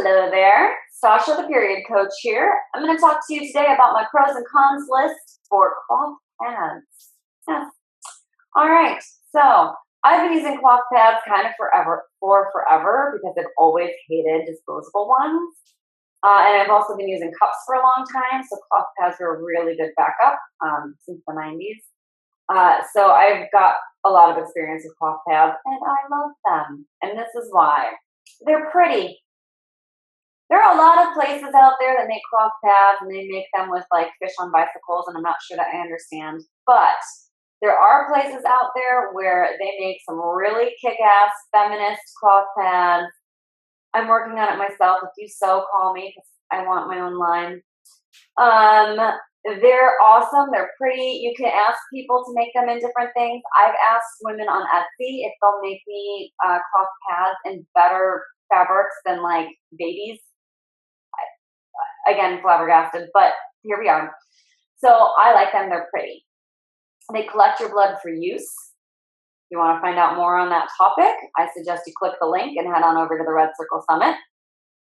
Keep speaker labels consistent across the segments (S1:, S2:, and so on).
S1: Hello there, Sasha, the period coach here. I'm going to talk to you today about my pros and cons list for cloth pads. Yes. All right, so I've been using cloth pads kind of forever because I've always hated disposable ones. And I've also been using cups for a long time, so cloth pads are a really good backup since the 90s. So I've got a lot of experience with cloth pads, and I love them. And this is why. They're pretty. There are a lot of places out there that make cloth pads, and they make them with like fish on bicycles, and I'm not sure that I understand. But there are places out there where they make some really kick-ass feminist cloth pads. I'm working on it myself. If you so, call me because I want my own line. They're awesome. They're pretty. You can ask people to make them in different things. I've asked women on Etsy if they'll make me cloth pads in better fabrics than like babies. Again, flabbergasted, but here we are. So I like them. They're pretty. They collect your blood for use. If you want to find out more on that topic, I suggest you click the link and head on over to the Red Circle Summit.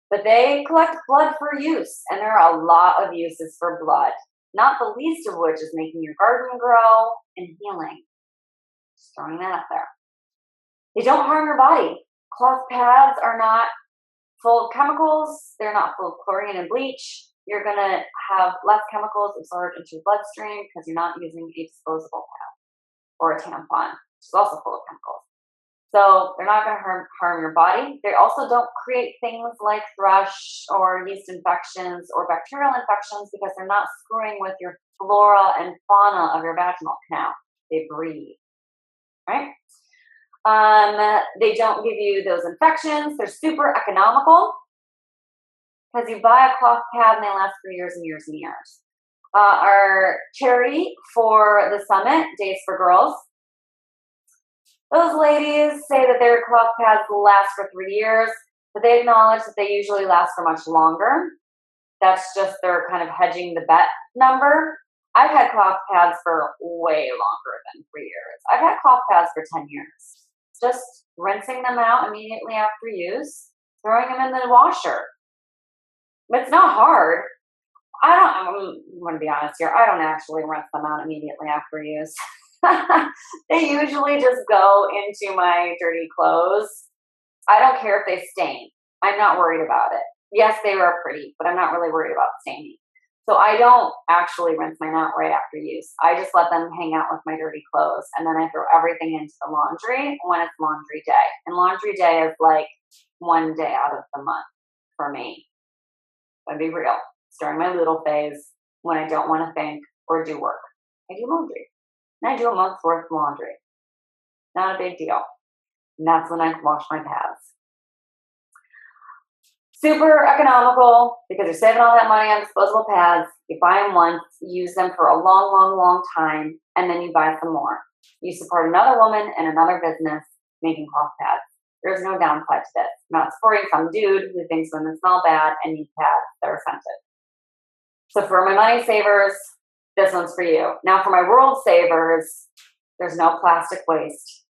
S1: But they collect blood for use, and there are a lot of uses for blood, not the least of which is making your garden grow and healing. Just throwing that out there. They don't harm your body. Cloth pads are not full of chemicals. They're not full of chlorine and bleach. You're going to have less chemicals absorbed into your bloodstream because you're not using a disposable pad or a tampon, which is also full of chemicals. So they're not going to harm your body. They also don't create things like thrush or yeast infections or bacterial infections because they're not screwing with your flora and fauna of your vaginal canal. They breathe, right? They don't give you those infections. They're super economical because you buy a cloth pad and they last for years and years and years. Our charity for the summit, Days for Girls, those ladies say that their cloth pads will last for 3 years, but they acknowledge that they usually last for much longer. That's just their kind of hedging the bet number. I've had cloth pads for way longer than 3 years. I've had cloth pads for 10 years. Just rinsing them out immediately after use, throwing them in the washer. It's not hard. I'm going to be honest here. I don't actually rinse them out immediately after use. They usually just go into my dirty clothes. I don't care if they stain. I'm not worried about it. Yes, they are pretty, but I'm not really worried about staining. So I don't actually rinse mine out right after use. I just let them hang out with my dirty clothes, and then I throw everything into the laundry when it's laundry day. And laundry day is like 1 day out of the month for me. I'll be real. It's during my little phase when I don't want to think or do work. I do laundry. And I do a month's worth of laundry. Not a big deal. And that's when I wash my pads. Super economical because you're saving all that money on disposable pads. You buy them once, use them for a long, long, long time, and then you buy some more. You support another woman and another business making cloth pads. There's no downside to this. I'm not supporting some dude who thinks women smell bad and need pads that are scented. So for my money savers, this one's for you. Now for my world savers, there's no plastic waste.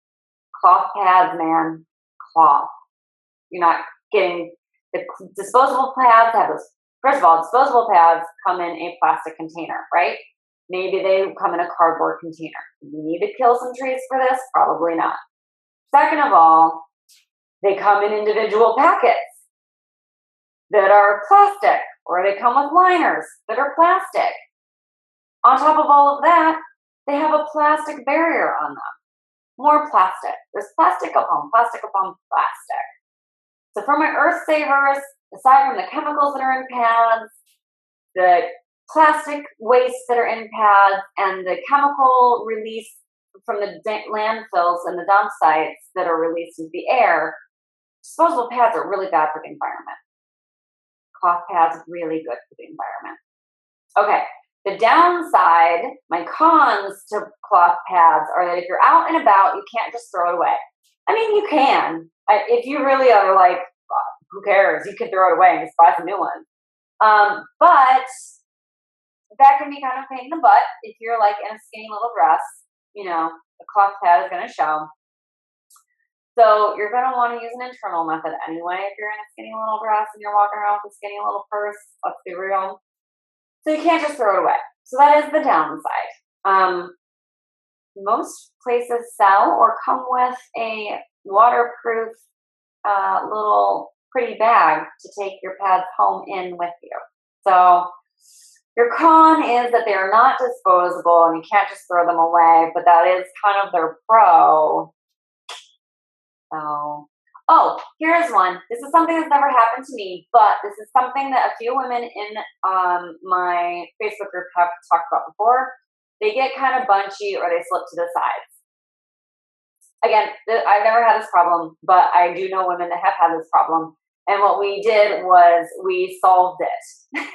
S1: Cloth pads, man. Cloth. You're not getting the disposable pads have those. First of all, disposable pads come in a plastic container, right? Maybe they come in a cardboard container. Do you need to kill some trees for this? Probably not. Second of all, they come in individual packets that are plastic, or they come with liners that are plastic. On top of all of that, they have a plastic barrier on them. More plastic. There's plastic upon plastic upon plastic. So for my earth savers, aside from the chemicals that are in pads, the plastic waste that are in pads, and the chemical release from the landfills and the dump sites that are released into the air, disposable pads are really bad for the environment. Cloth pads are really good for the environment. Okay, the downside, my cons to cloth pads are that if you're out and about, you can't just throw it away. I mean, you can. If you really are like, who cares? You can throw it away and just buy some new ones. But that can be kind of a pain in the butt if you're like in a skinny little dress. You know, the cloth pad is going to show. So you're going to want to use an internal method anyway if you're in a skinny little dress and you're walking around with a skinny little purse. Let's be real. So you can't just throw it away. So that is the downside. Most places sell or come with a waterproof little pretty bag to take your pads home in with you. So your con is that they are not disposable and you can't just throw them away, but that is kind of their pro. So, oh, here's one. This is something that's never happened to me, but this is something that a few women in my Facebook group have talked about before. They get kind of bunchy or they slip to the sides. Again, I've never had this problem, but I do know women that have had this problem. And what we did was we solved it.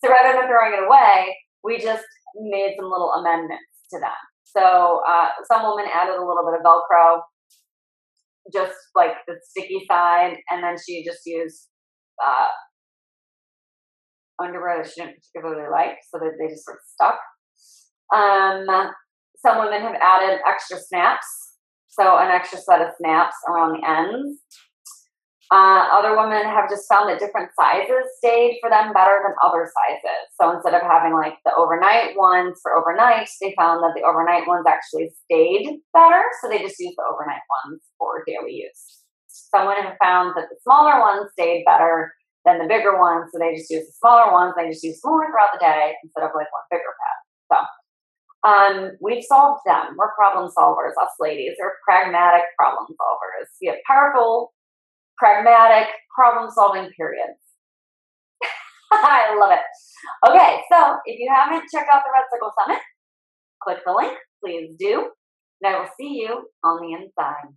S1: So rather than throwing it away, we just made some little amendments to them. So some woman added a little bit of Velcro, just like the sticky side, and then she just used underwear that she didn't particularly like, so that they just sort of stuck. Some women have added extra snaps, so an extra set of snaps around the ends. Other women have just found that different sizes stayed for them better than other sizes. So instead of having like the overnight ones for overnight, they found that the overnight ones actually stayed better. So they just used the overnight ones for daily use. Some women have found that the smaller ones stayed better than the bigger ones. So they just use the smaller ones. They just use more throughout the day instead of like one bigger pad. So we've solved them. We're problem solvers, us ladies. We're pragmatic problem solvers. We have powerful, pragmatic problem-solving periods. I love it. Okay, so if you haven't checked out the Red Circle Summit, click the link. Please do. And I will see you on the inside.